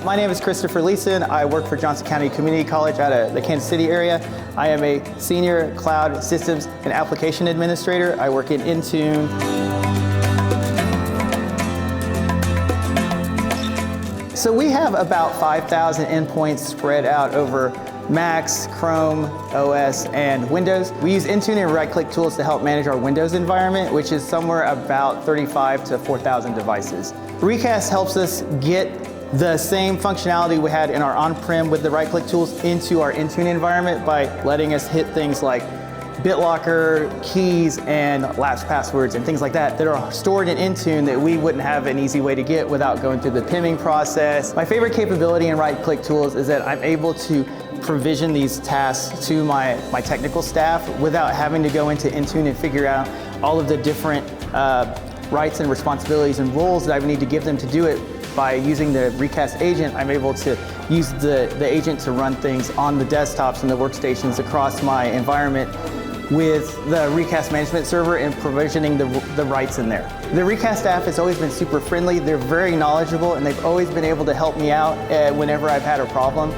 My name is Christopher Leeson. I work for Johnson County Community College out of the Kansas City area. I am a senior cloud systems and application administrator. I work in Intune. So we have about 5,000 endpoints spread out over Macs, Chrome, OS, and Windows. We use Intune and right-click tools to help manage our Windows environment, which is somewhere about 35 to 4,000 devices. Recast helps us get the same functionality we had in our on-prem with the right-click tools into our Intune environment by letting us hit things like BitLocker, keys, and lapse passwords and things like that that are stored in Intune that we wouldn't have an easy way to get without going through the PIMing process. My favorite capability in right-click tools is that I'm able to provision these tasks to my technical staff without having to go into Intune and figure out all of the different rights and responsibilities and roles that I would need to give them to do it. By using the Recast agent, I'm able to use the agent to run things on the desktops and the workstations across my environment with the Recast management server and provisioning the rights in there. The Recast staff has always been super friendly. They're very knowledgeable and they've always been able to help me out whenever I've had a problem.